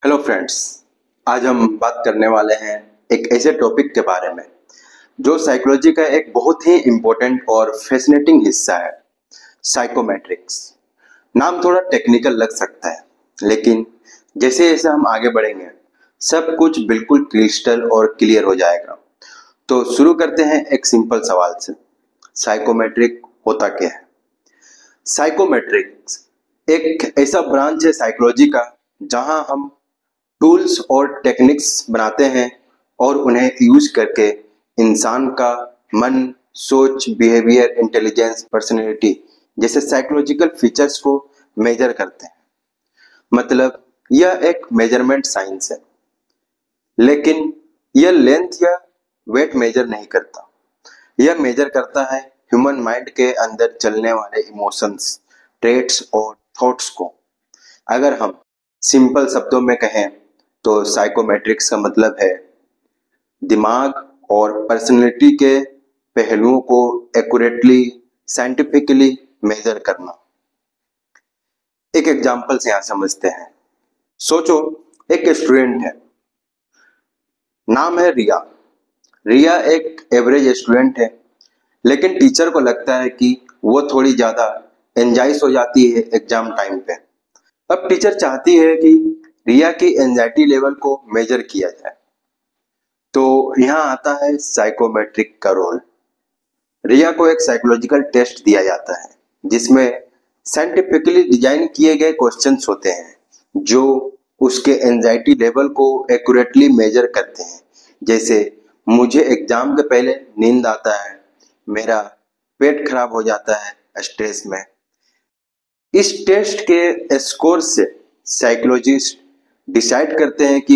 Hello friends, आज हम बात करने वाले हैं एक ऐसे टॉपिक के बारे में जो साइकोलॉजी का एक बहुत ही इम्पोर्टेंट और फैसिनेटिंग हिस्सा है, साइकोमेट्रिक्स। नाम थोड़ा टेक्निकल लग सकता है, लेकिन जैसे जैसे हम आगे बढ़ेंगे सब कुछ बिल्कुल क्रिस्टल और क्लियर हो जाएगा। तो शुरू करते हैं एक सिंपल सवाल से। साइकोमेट्रिक होता क्या है? साइकोमेट्रिक्स एक ऐसा ब्रांच है साइकोलॉजी का जहां हम टूल्स और टेक्निक्स बनाते हैं और उन्हें यूज करके इंसान का मन, सोच, बिहेवियर, इंटेलिजेंस, पर्सनैलिटी जैसे साइकोलॉजिकल फीचर्स को मेजर करते हैं। मतलब यह एक मेजरमेंट साइंस है, लेकिन यह लेंथ या वेट मेजर नहीं करता। यह मेजर करता है ह्यूमन माइंड के अंदर चलने वाले इमोशंस, ट्रेट्स और थॉट्स को। अगर हम सिंपल शब्दों में कहें तो साइकोमेट्रिक्स का मतलब है दिमाग और पर्सनैलिटी के पहलुओं को एक्यूरेटली, साइंटिफिकली मेजर करना। एक एग्जांपल से यहां समझते हैं। सोचो, एक स्टूडेंट है, नाम है रिया। रिया एक एवरेज स्टूडेंट है, लेकिन टीचर को लगता है कि वो थोड़ी ज्यादा एंजाइस हो जाती है एग्जाम टाइम पे। अब टीचर चाहती है कि रिया की एंजाइटी लेवल को मेजर किया जाए। तो यहाँ आता है साइकोमेट्रिक का रोल। रिया को एक साइकोलॉजिकल टेस्ट दिया जाता है जिसमें साइंटिफिकली डिजाइन किए गए क्वेश्चंस होते हैं जो उसके एंजाइटी लेवल को एक्यूरेटली मेजर करते हैं। जैसे मुझे एग्जाम के पहले नींद आता है, मेरा पेट खराब हो जाता है स्ट्रेस में। इस टेस्ट के स्कोर से साइकोलॉजिस्ट डिसाइड करते हैं कि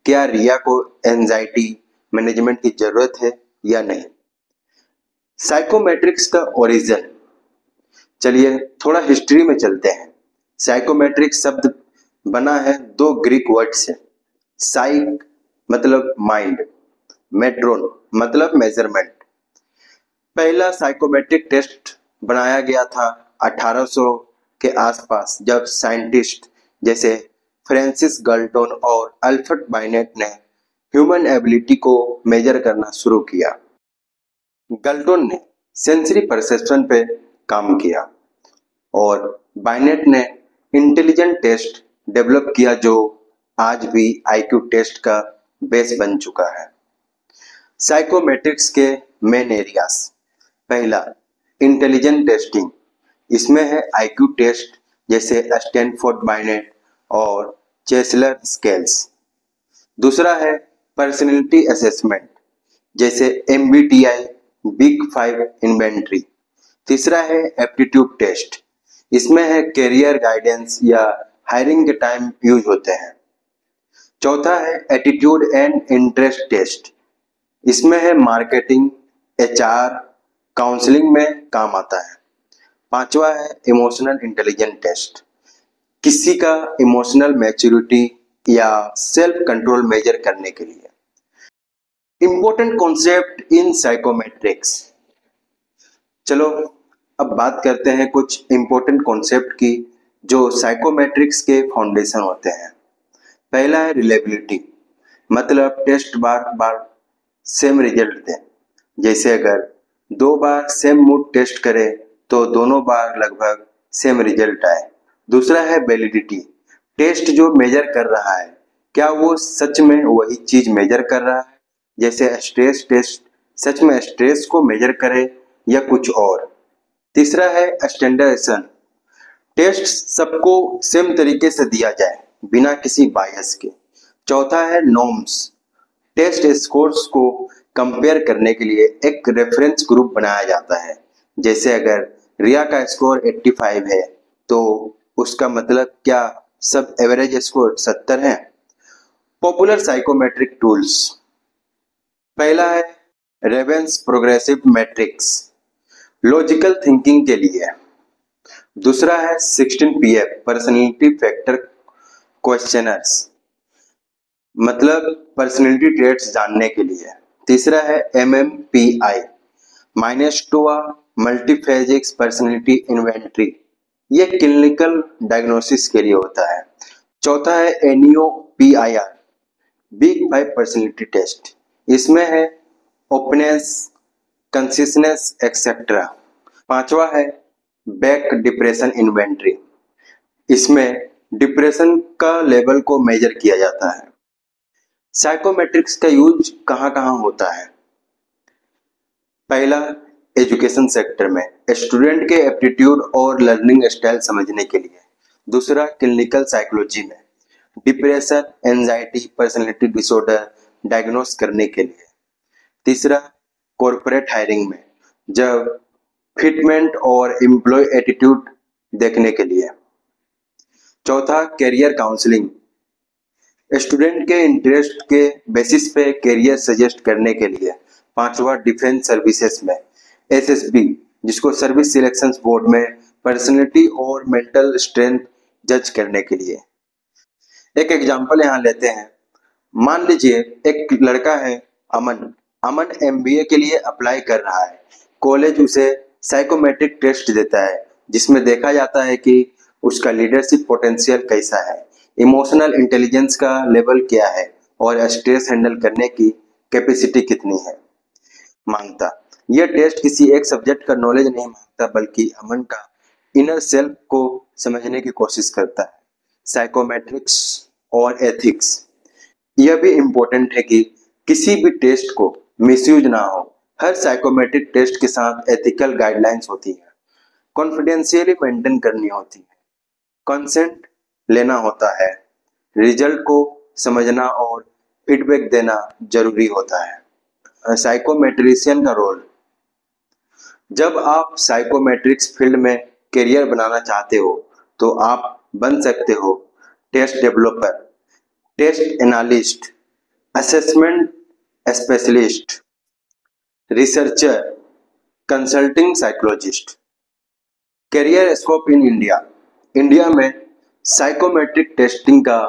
क्या रिया को एंजाइटी मैनेजमेंट की जरूरत है या नहीं। साइकोमेट्रिक्स का ओरिजिन, चलिए थोड़ा हिस्ट्री में चलते हैं। साइकोमेट्रिक्स शब्द बना है दो ग्रीक वर्ड से। साइक मतलब माइंड, मेट्रोन मतलब मेजरमेंट। पहला साइकोमेट्रिक टेस्ट बनाया गया था 1800 के आसपास, जब साइंटिस्ट जैसे फ्रांसिस गाल्टन और अल्फ्रेड बाइनेट ने ह्यूमन एबिलिटी को मेजर करना शुरू किया। गाल्टन ने सेंसरी परसेप्शन पे काम किया और बाइनेट ने इंटेलिजेंट टेस्ट डेवलप किया जो आज भी आईक्यू टेस्ट का बेस बन चुका है। साइकोमेट्रिक्स के मेन एरियाज, पहला इंटेलिजेंट टेस्टिंग। इसमें है आईक्यू टेस्ट जैसे स्टैनफोर्ड बाइनेट और चेसलर स्केल्स। दूसरा है पर्सनैलिटी असेसमेंट जैसे एमबीटीआई, बिग फाइव इन्वेंट्री। तीसरा है एप्टीट्यूड टेस्ट। इसमें है कैरियर गाइडेंस या हायरिंग के टाइम यूज होते हैं। चौथा है एटीट्यूड एंड इंटरेस्ट टेस्ट। इसमें है मार्केटिंग, एचआर, काउंसलिंग में काम आता है। पांचवा है इमोशनल इंटेलिजेंस टेस्ट। किसी का इमोशनल मैच्योरिटी या सेल्फ कंट्रोल मेजर करने के लिए। Important concept in psychometrics. चलो अब बात करते हैं कुछ इंपॉर्टेंट कॉन्सेप्ट की जो साइकोमेट्रिक्स के फाउंडेशन होते हैं। पहला है रिलेबिलिटी, मतलब टेस्ट बार बार सेम रिजल्ट दें। जैसे अगर 2 बार सेम मूड टेस्ट करें तो दोनों बार लगभग सेम रिजल्ट आए। दूसरा है वैलिडिटी, टेस्ट जो मेजर कर रहा है क्या वो सच में वही चीज मेजर कर रहा है। जैसे स्ट्रेस टेस्ट सच में स्ट्रेस को मेजर करे या कुछ और। तीसरा है स्टैंडर्डाइजेशन, टेस्ट सबको सेम तरीके से दिया जाए बिना किसी बायस के। चौथा है नॉर्म्स, टेस्ट स्कोर्स को कंपेयर करने के लिए एक रेफरेंस ग्रुप बनाया जाता है। जैसे अगर रिया का स्कोर 85 है तो उसका मतलब क्या सब एवरेज स्कोर 70 है। पॉपुलर साइकोमेट्रिक टूल्स, पहला है Raven's progressive matrix, logical thinking के लिए। दूसरा है 16PF पर्सनैलिटी फैक्टर क्वेश्चनर्स, मतलब पर्सनैलिटी ट्रेट्स जानने के लिए। तीसरा है MMPI Minnesota multiphasics personality inventory, ये क्लिनिकल डायग्नोसिस के लिए होता है। चौथा है BIR, big five personality test. इसमें है ओपननेस, कंसिस्टेंस एक्सेट्रा। पांचवा है बैक डिप्रेशन इन्वेंट्री। इसमें डिप्रेशन का लेवल को मेजर किया जाता है। साइकोमेट्रिक्स का यूज कहां कहां होता है? पहला, एजुकेशन सेक्टर में स्टूडेंट के एप्टीट्यूड और लर्निंग स्टाइल समझने के लिए। दूसरा, क्लिनिकल साइकोलॉजी में depression, anxiety, personality disorder diagnose करने के लिए। तीसरा, कॉर्पोरेट हायरिंग में जब फिटमेंट और एम्प्लॉय एटीट्यूड देखने के लिए। चौथा, कैरियर काउंसलिंग, स्टूडेंट के इंटरेस्ट के बेसिस पे कैरियर सजेस्ट करने के लिए। पांचवा, डिफेंस सर्विसेज में SSB, जिसको सर्विस सिलेक्शन बोर्ड में पर्सनैलिटी और मेंटल स्ट्रेंथ जज करने के लिए। एक एग्जांपल यहाँ लेते हैं। मान लीजिए एक लड़का है अमन MBA के लिए अप्लाई कर रहा है। कॉलेज उसे साइकोमेट्रिक टेस्ट देता है जिसमें देखा जाता है कि उसका लीडरशिप पोटेंशियल कैसा है, इमोशनल इंटेलिजेंस का लेवल क्या है और स्ट्रेस हैंडल करने की कैपेसिटी कितनी है मांगता। यह टेस्ट किसी एक सब्जेक्ट का नॉलेज नहीं मांगता बल्कि अमन का इनर सेल्फ को समझने की कोशिश करता है। साइकोमेट्रिक्स और एथिक्स, यह भी इम्पोर्टेंट है कि किसी भी टेस्ट को मिसयूज ना हो। हर साइकोमेट्रिक टेस्ट के साथ एथिकल गाइडलाइंस होती है, कॉन्फिडेंशियली मेंटेन करनी होती है, कंसेंट लेना होता है, रिजल्ट को समझना और फीडबैक देना जरूरी होता है। साइकोमेट्रिशियन का रोल, जब आप साइकोमेट्रिक्स फील्ड में करियर बनाना चाहते हो तो आप बन सकते हो test developer, test analyst, assessment specialist, researcher, consulting psychologist. Career scope in India में साइकोमेट्रिक टेस्टिंग का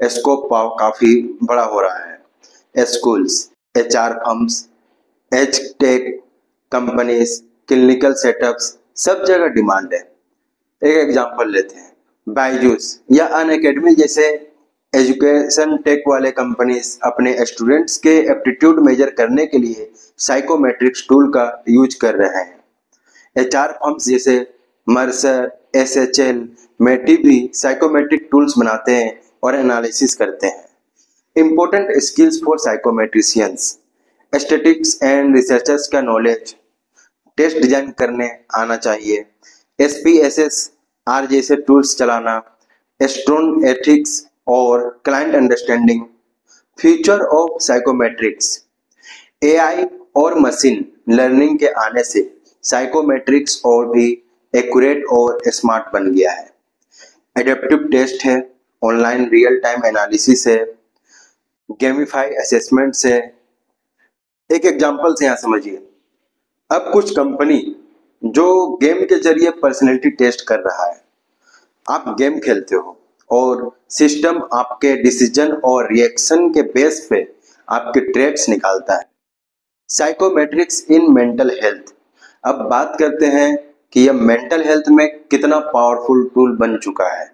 स्कोप काफी बड़ा हो रहा है। स्कूल्स, HR फर्म्स, एज टेक कंपनीज, क्लिनिकल सेटअप्स, सब जगह डिमांड है। एक एग्जांपल लेते हैं, बायजूस या अनअकैडमी जैसे एजुकेशन टेक वाले कंपनीज अपने स्टूडेंट्स के एप्टीट्यूड मेजर करने के लिए साइकोमेट्रिक्स टूल का यूज कर रहे हैं। HR फर्म्स जैसे मर्सर, SHL, मेटी भी साइकोमेट्रिक टूल्स बनाते हैं और एनालिसिस करते हैं। Important skills for psychometricians, statistics and researchers का नॉलेज, टेस्ट डिजाइन करने आना चाहिए, SPSS-R जैसे टूल्स चलाना, स्ट्रॉन्ग एथिक्स और client understanding. Future of psychometrics, AI और मशीन लर्निंग के आने से साइकोमेट्रिक्स और भी एक्यूरेट और स्मार्ट बन गया है। एडेप्टिव टेस्ट है, ऑनलाइन रियल टाइम एनालिसिस है, गेमिफाई असेसमेंट है। एक एग्जांपल से यहाँ समझिए, अब कुछ कंपनी जो गेम के जरिए पर्सनैलिटी टेस्ट कर रहा है। आप गेम खेलते हो और सिस्टम आपके डिसीजन और रिएक्शन के बेस पे आपके ट्रेट्स निकालता है। साइकोमेट्रिक्स इन मेंटल हेल्थ, अब बात करते हैं कि यह मेंटल हेल्थ में कितना पावरफुल टूल बन चुका है।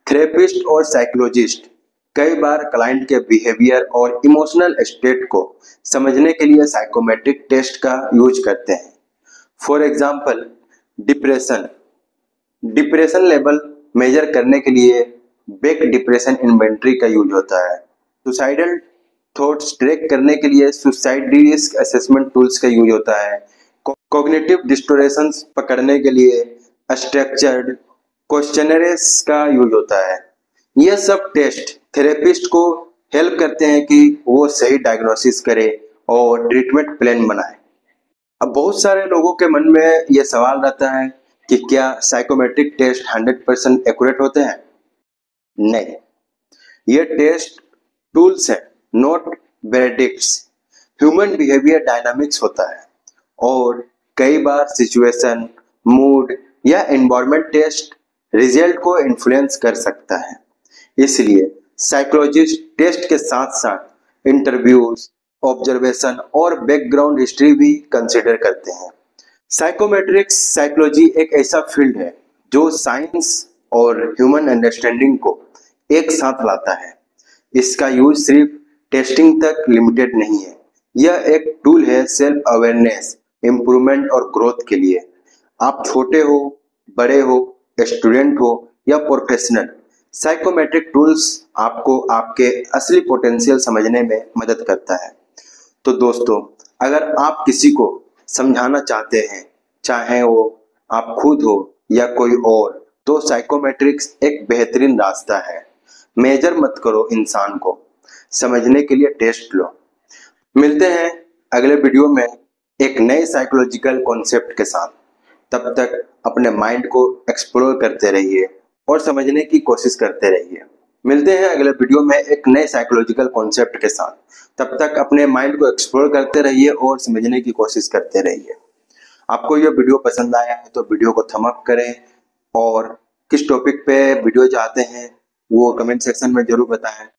थेरेपिस्ट और साइकोलॉजिस्ट कई बार क्लाइंट के बिहेवियर और इमोशनल स्टेट को समझने के लिए साइकोमेट्रिक टेस्ट का यूज करते हैं। For example, depression level measure करने के लिए बैक डिप्रेशन इन्वेंट्री का यूज होता है। सुसाइडल थॉट्स ट्रैक करने के लिए सुसाइड रिस्क असेसमेंट टूल्स का यूज होता है। कॉग्निटिव डिस्टोर्शंस पकड़ने के लिए स्ट्रक्चर्ड क्वेश्चनरेस का यूज होता है। यह सब टेस्ट थेरेपिस्ट को हेल्प करते हैं कि वो सही डायग्नोसिस करे और ट्रीटमेंट प्लान बनाए। अब बहुत सारे लोगों के मन में यह सवाल रहता है कि क्या साइकोमेट्रिक टेस्ट 100% एक्यूरेट होते हैं? नहीं, ये टेस्ट टूल्स हैं, नॉट वेरिडिक्ट्स। ह्यूमन बिहेवियर डायनामिक्स होता है और कई बार सिचुएशन, मूड या एनवायरनमेंट टेस्ट रिजल्ट को इन्फ्लुएंस कर सकता है। इसलिए साइकोलॉजिस्ट टेस्ट के साथ साथ इंटरव्यूज, ऑब्जर्वेशन और बैकग्राउंड हिस्ट्री भी कंसिडर करते हैं। साइकोमेट्रिक्स साइकोलॉजी एक ऐसा फील्ड है जो साइंस और ह्यूमन अंडरस्टैंडिंग को एक साथ लाता है। इसका यूज सिर्फ टेस्टिंग तक लिमिटेड नहीं है, यह एक टूल है सेल्फ अवेयरनेस, इम्प्रूवमेंट और ग्रोथ के लिए। आप छोटे हो, बड़े हो, स्टूडेंट हो या प्रोफेशनल, साइकोमेट्रिक टूल्स आपको आपके असली पोटेंशियल समझने में मदद करता है। तो दोस्तों, अगर आप किसी को समझाना चाहते हैं, चाहे वो आप खुद हो या कोई और, तो साइकोमेट्रिक्स एक बेहतरीन रास्ता है। मेजर मत करो इंसान को, समझने के लिए टेस्ट लो। मिलते हैं अगले वीडियो में एक नए साइकोलॉजिकल कॉन्सेप्ट के साथ। तब तक अपने माइंड को एक्सप्लोर करते रहिए और समझने की कोशिश करते रहिए। मिलते हैं अगले वीडियो में एक नए साइकोलॉजिकल कॉन्सेप्ट के साथ। तब तक अपने माइंड को एक्सप्लोर करते रहिए और समझने की कोशिश करते रहिए। आपको यह वीडियो पसंद आया है तो वीडियो को थम्स अप करें, और किस टॉपिक पे वीडियो चाहते हैं वो कमेंट सेक्शन में जरूर बताएं।